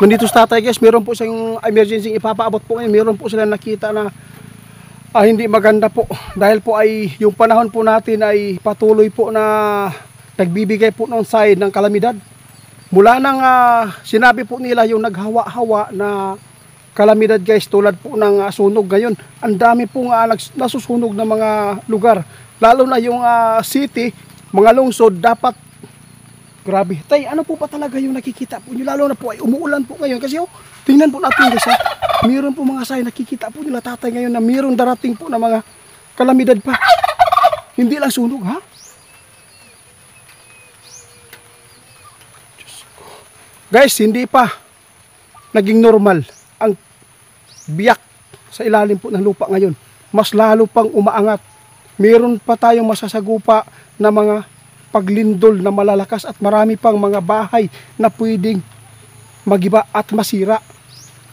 Nandito sa tatay guys, meron po siyang emergency ipapaabot po ngayon. Meron po sila nakita na hindi maganda po. Dahil po ay yung panahon po natin ay patuloy po na nagbibigay po ng sign ng kalamidad. Mula nang sinabi po nila yung naghawa-hawa na kalamidad guys, tulad po ng sunog ngayon. Ang dami po nasusunog na mga lugar. Lalo na yung city, mga lungsod, dapat grabe. Tay, ano po pa talaga yung nakikita po nyo? Lalo na po ay umuulan po ngayon. Kasi tingnan po natin guys mayroon po mga sign, nakikita po nila tatay ngayon na mayroon darating po na mga kalamidad pa. Hindi lang sunog ha. Guys, hindi pa naging normal ang biyak sa ilalim po ng lupa ngayon. Mas lalo pang umaangat. Meron pa tayong masasagupa na mga paglindol na malalakas at marami pang mga bahay na pwedeng magiba at masira.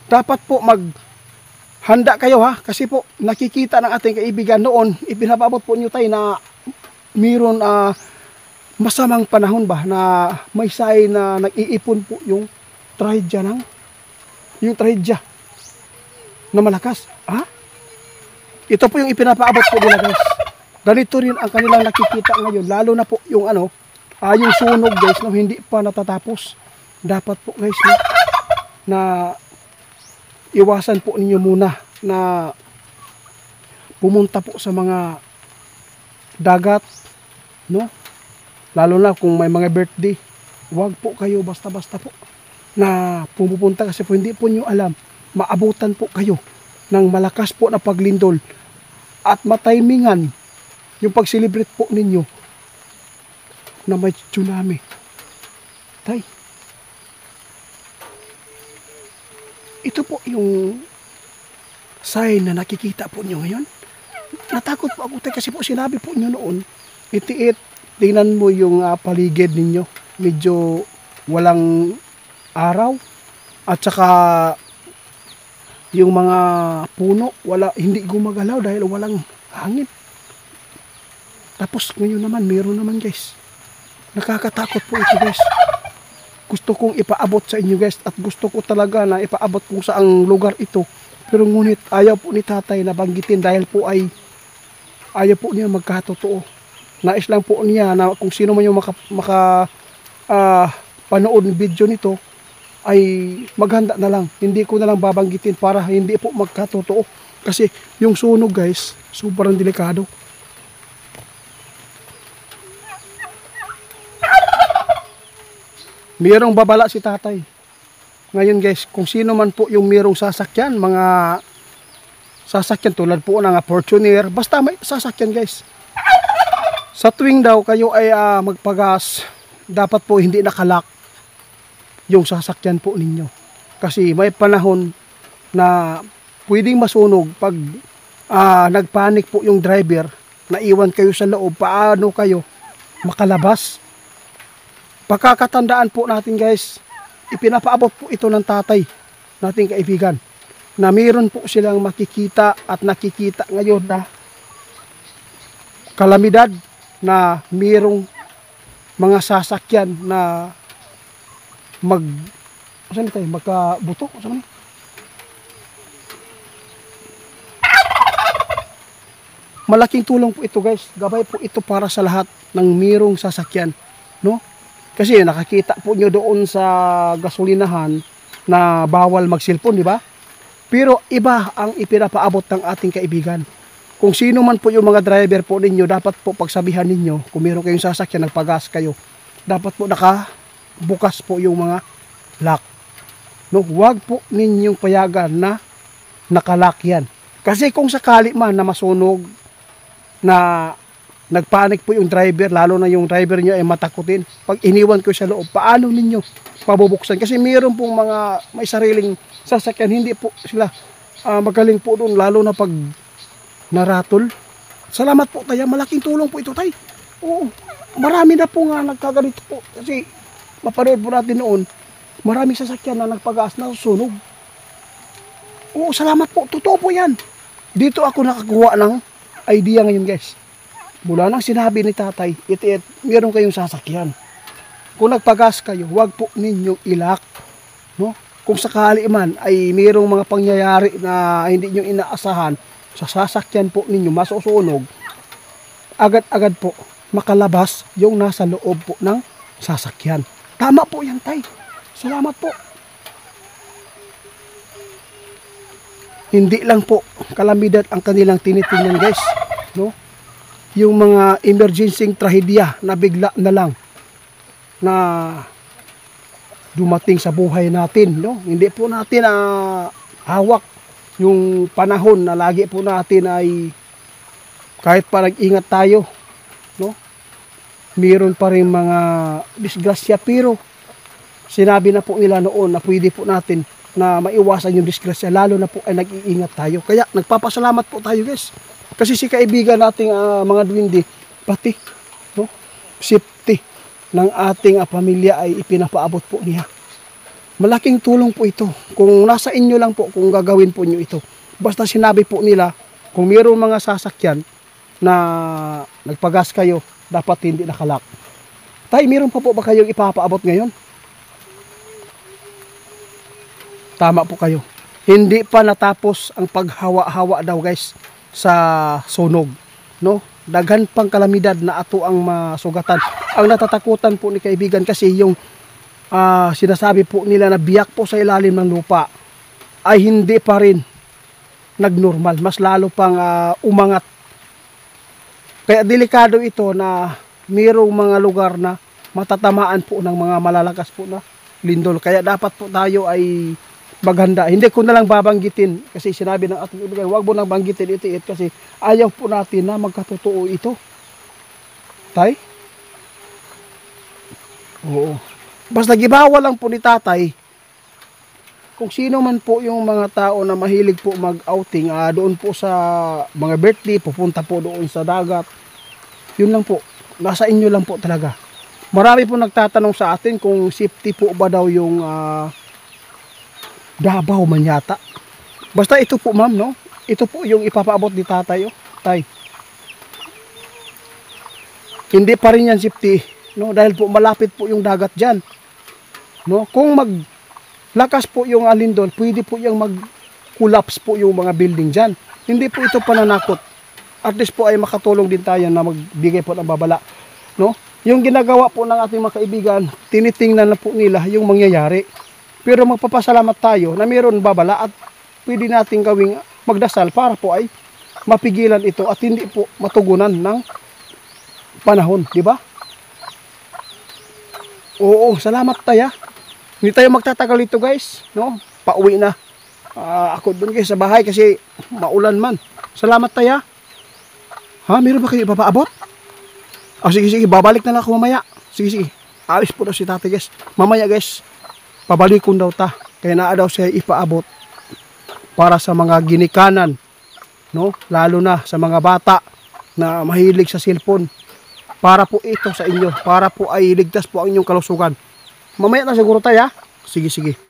Dapat po maghanda kayo ha, kasi po nakikita ng ating kaibigan noon, ipinapaabot po nyo tayo na meron masamang panahon ba na may sign na nag-iipon po yung trahedya na malakas. Ha? Ito po yung ipinapaabot po nila guys. Ganito rin ang kanilang nakikita ngayon, lalo na po yung yung sunog guys na hindi pa natatapos. Dapat po guys na iwasan po ninyo muna na pumunta po sa mga dagat, no? Lalo na kung may mga birthday, huwag po kayo basta-basta po na pumupunta kasi po hindi po nyo alam, maabutan po kayo ng malakas po na paglindol at matimingan yung pag-celebrate po ninyo na may tsunami. Tay, ito po yung sign na nakikita po nyo ngayon. Natakot po ako tay kasi po sinabi po nyo noon, itiit, tingnan mo yung paligid ninyo, medyo walang araw at saka yung mga puno hindi gumagalaw dahil walang hangin. Tapos ngayon naman meron naman guys. Nakakatakot po ito guys. Gusto kong ipaabot sa inyo guys at gusto ko talaga na ipaabot kung saang lugar ito. Pero ngunit ayaw po ni tatay na banggitin dahil po ay ayaw po niya magkatotoo. Nais lang po niya na kung sino man yung panood ng video nito ay maghanda na lang. Hindi ko na lang babanggitin para hindi po magkatotoo. Kasi yung sunog guys, sobrang delikado. Mayroong babala si tatay. Ngayon guys, kung sino man po yung mayroong sasakyan, mga sasakyan tulad po ng Fortuner, basta may sasakyan guys. Sa tuwing daw kayo ay magpagas, dapat po hindi nakalock yung sasakyan po ninyo. Kasi may panahon na pwedeng masunog pag nagpanik po yung driver, naiwan kayo sa loob, paano kayo makalabas? Pagkakatandaan po natin guys, ipinapaabot po ito ng tatay nating kaibigan na mayroon po silang makikita at nakikita ngayon na kalamidad na mayroong mga sasakyan na magkabuto. Malaking tulong po ito guys. Gabay po ito para sa lahat ng mayroong sasakyan, no? Kasi nakakita po nyo doon sa gasolinahan na bawal mag-cellphone, di ba? Pero iba ang ipinapaabot ng ating kaibigan. Kung sino man po yung mga driver po ninyo, dapat po pagsabihan ninyo, kung meron kayong sasakyan, nagpagas kayo, dapat po nakabukas po yung mga lock. No, huwag po ninyong payagan na nakalock yan. Kasi kung sakali man na masunog, na nagpanik po yung driver, lalo na yung driver nyo ay matakutin, pag iniwan ko sa loob, paano ninyo pabubuksan? Kasi mayroon pong mga may sariling sasakyan, hindi po sila magaling po doon, lalo na pag naratol. Salamat po tayo, malaking tulong po ito tay. Oo, marami na po nga nagkaganito po. Kasi mapanood po natin noon, maraming sasakyan na nagpagaas na sunog. Oo, salamat po, totoo po yan. Dito ako nakakuha ng idea ngayon guys. Mula nang sinabi ni tatay, meron kayong sasakyan. Kung nagpagas kayo, huwag po ninyong ilak, no? kung sakali man ay mayroong mga pangyayari na hindi nyo inaasahan sa sasakyan po ninyo masusunog, agad-agad po makalabas yung nasa loob po ng sasakyan. Tama po yan, tay. Salamat po. Hindi lang po kalamidad ang kanilang tinitingnan, guys, no? Yung mga emergency trahedya na bigla na lang na dumating sa buhay natin, no? Hindi po natin hawak yung panahon na lagi po natin ay kahit parang ingat tayo, no? Meron pa rin mga disgrasya, pero sinabi na po nila noon na pwede po natin na maiwasan yung disgrasya, lalo na po ay nag-iingat tayo. Kaya nagpapasalamat po tayo, guys. Kasi si kaibigan nating mga duwindi, pati, no, safety ng ating pamilya ay ipinapaabot po niya. Malaking tulong po ito. Kung nasa inyo lang po, kung gagawin po nyo ito. Basta sinabi po nila, kung mayroong mga sasakyan na nagpagas kayo, dapat hindi nakalak. Tay, mayroon pa po ba kayong ipapaabot ngayon? Tama po kayo. Hindi pa natapos ang paghawa-hawa daw, guys, sa sunog, no? Daghan pang kalamidad na ato ang masugatan. Ang natatakutan po ni kaibigan kasi yung sinasabi po nila na biyak po sa ilalim ng lupa ay hindi pa rin nagnormal. Mas lalo pang umangat. Kaya delikado ito na mayroong mga lugar na matatamaan po ng mga malalakas po na lindol. Kaya dapat po tayo ay maghanda. Hindi ko na lang babanggitin kasi sinabi ng ating kaibigan, huwag mo nang banggitin ito kasi ayaw po natin na magkatotoo ito. Tay? Oo. Basta gibawa lang po ni tatay, kung sino man po yung mga tao na mahilig po mag-outing, doon po sa mga birthday, pupunta po doon sa dagat, yun lang po. Nasa inyo lang po talaga. Marami po nagtatanong sa atin kung safety po ba daw yung Davao man yata. Basta ito po, ma'am, no? Ito po yung ipapaabot ni tatay, oh. Tay. Hindi pa rin yan safety, no? Dahil po malapit po yung dagat dyan. No? Kung maglakas po yung alindol, pwede po yung mag-collapse po yung mga building dyan. Hindi po ito pananakot. At least po ay makatulong din tayo na magbigay po ng babala. No? Yung ginagawa po ng ating mga kaibigan, tinitingnan na po nila yung mangyayari. Pero magpapasalamat tayo na mayroon babala at pwede natin gawing magdasal para po ay mapigilan ito at hindi po matugunan ng panahon, di ba? Oo, salamat tayo. Hindi tayo magtatagal ito, guys, no? Pauwi na. Ako doon, guys, sa bahay kasi maulan man. Salamat tayo. Ha, meron ba kayo ipapaabot? Sige, babalik na lang ako mamaya. Sige. Alis po daw si tatay, guys. Mamaya, guys, pabalikon daw ta. Kaya naa daw siya ipaabot para sa mga ginikanan, no? Lalo na sa mga bata na mahilig sa cellphone. Para po ito sa inyo, para po ay ligtas po ang inyong kalusugan. Mamaya na siguro tayo, ha? Sige.